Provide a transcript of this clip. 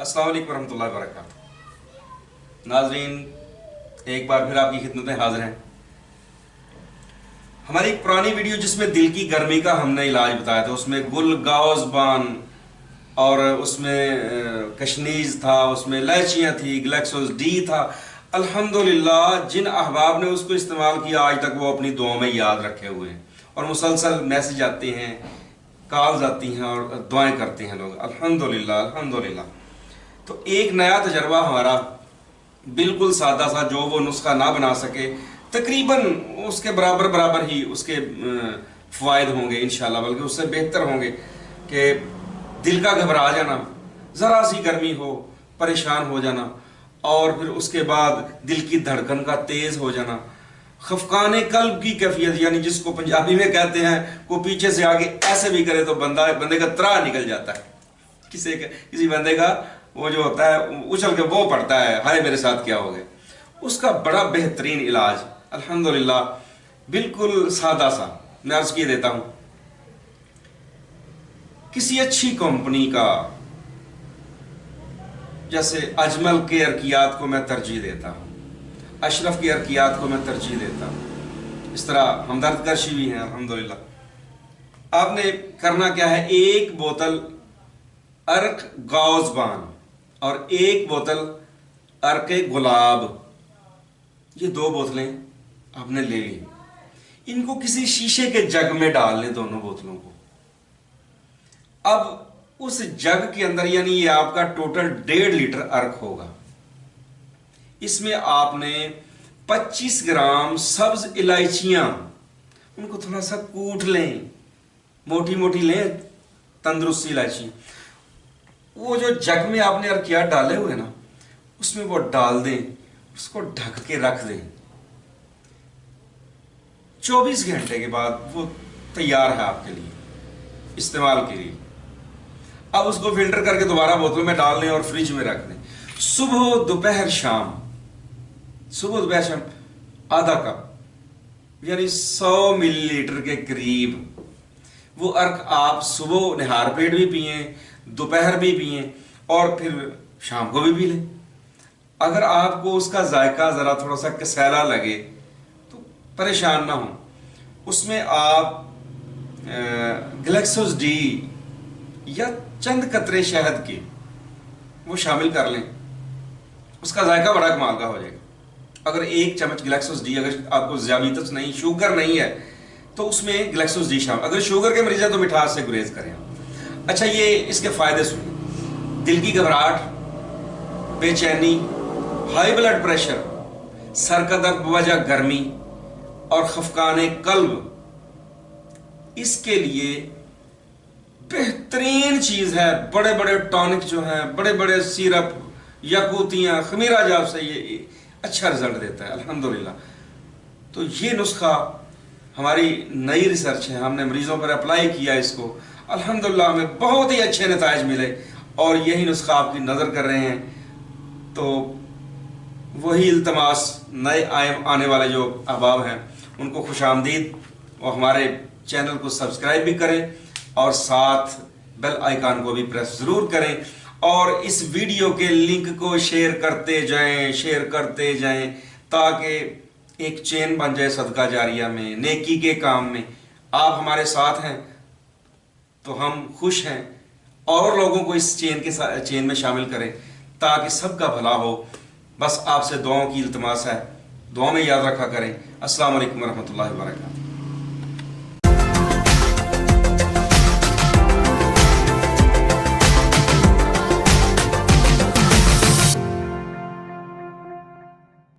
अस्सलाम वालेकुम रहमतुल्लाहि व बरकातहू। नाज़रीन, एक बार फिर आपकी खिदमत में हाजिर हैं। हमारी एक पुरानी वीडियो जिसमें दिल की गर्मी का हमने इलाज बताया था, उसमें गुलगाउज़बान और उसमें कशनीज था, उसमें इलायचियाँ थी, ग्लैक्सोस डी था। अल्हम्दुलिल्लाह जिन अहबाब ने उसको इस्तेमाल किया आज तक वो अपनी दुआओं में याद रखे हुए हैं और मुसलसल मैसेज आते हैं, कॉल्स आती हैं और दुआएं करते हैं लोग। अल्हम्दुलिल्लाह अल्हम्दुलिल्लाह। तो एक नया तजर्बा हमारा, बिल्कुल सादा सा, जो वो नुस्खा ना बना सके तकरीबन उसके बराबर बराबर ही उसके फ़वाइद होंगे इंशाल्लाह, बल्कि उससे बेहतर होंगे। कि दिल का घबरा जाना, ज़रा सी गर्मी हो, परेशान हो जाना, और फिर उसके बाद दिल की धड़कन का तेज़ हो जाना, खफकाने कल्ब की कैफियत, यानी जिसको पंजाबी में कहते हैं को पीछे से आगे ऐसे भी करे तो बंदे का त्राह निकल जाता है। किसी बंदे का वो जो होता है उछल के वो पड़ता है, हाय मेरे साथ क्या हो गया। उसका बड़ा बेहतरीन इलाज अल्हम्दुलिल्लाह, बिल्कुल सादा सा मैं अर्ज किए देता हूं। किसी अच्छी कंपनी का, जैसे अजमल के अर्कियात को मैं तरजीह देता हूं, अशरफ के अर्कियात को मैं तरजीह देता हूं, इस तरह हमदर्द कर्शी भी हैं अल्हम्दुलिल्लाह। आपने करना क्या है, एक बोतल अर्क गाउज़बान और एक बोतल अर्क गुलाब, ये दो बोतलें आपने ले ली। इनको किसी शीशे के जग में डाल लें, दोनों बोतलों को। अब उस जग के अंदर, यानी ये आपका टोटल 1.5 लीटर अर्क होगा, इसमें आपने 25 ग्राम सब्ज इलायचियां, उनको थोड़ा सा कूट लें, मोटी मोटी लें, तंदुरुस्ती इलायची। वो जो जग में आपने अर्कियात डाले हुए ना, उसमें वो डाल दें, उसको ढक के रख दें। 24 घंटे के बाद वो तैयार है आपके लिए इस्तेमाल के लिए। अब उसको फिल्टर करके दोबारा बोतल में डाल दें और फ्रिज में रख दें। सुबह दोपहर शाम, सुबह दोपहर शाम आधा कप, यानी 100 मिलीलीटर के करीब वो अर्क आप सुबह निहार पेट भी पिए, दोपहर भी पिए और फिर शाम को भी पी लें। अगर आपको उसका जायका ज़रा थोड़ा सा कसैला लगे तो परेशान ना हो, उसमें आप ग्लैक्सोस डी या चंद कतरे शहद के वो शामिल कर लें, उसका जायका बड़ा कमाल का हो जाएगा। अगर 1 चम्मच ग्लैक्सोस डी, अगर आपको ज़ियाबीतस नहीं, शुगर नहीं है, तो उसमें ग्लैक्सोस डी शामिल। अगर शुगर के मरीज है तो मिठास से गुरेज करें। अच्छा, ये इसके फायदे सुनिए। दिल की घबराहट, बेचैनी, हाई ब्लड प्रेशर, सर का दर्द बवजह गर्मी और खफकाने कल्ब, इसके लिए बेहतरीन चीज है। बड़े बड़े टॉनिक जो हैं, बड़े बड़े सिरप, यकूतियां, खमीरा जाब से ये अच्छा रिजल्ट देता है अल्हम्दुलिल्लाह। तो ये नुस्खा हमारी नई रिसर्च है, हमने मरीजों पर अप्लाई किया इसको, अल्हम्दुलिल्लाह हमें बहुत ही अच्छे नताइज मिले और यही नुस्खा आपकी नज़र कर रहे हैं। तो वही इल्तमास, नए आने वाले जो अहबाब हैं उनको खुशामदीद, और हमारे चैनल को सब्सक्राइब भी करें और साथ बेल आइकन को भी प्रेस ज़रूर करें, और इस वीडियो के लिंक को शेयर करते जाएं ताकि एक चेन बन जाए सदका जारिया में, नेकी के काम में। आप हमारे साथ हैं तो हम खुश हैं, और लोगों को इस चेन में शामिल करें ताकि सबका भला हो। बस आपसे दुआओं की इल्तमास है, दुआ में याद रखा करें। अस्सलाम वालेकुम रहमतुल्लाहि व बरकातहू।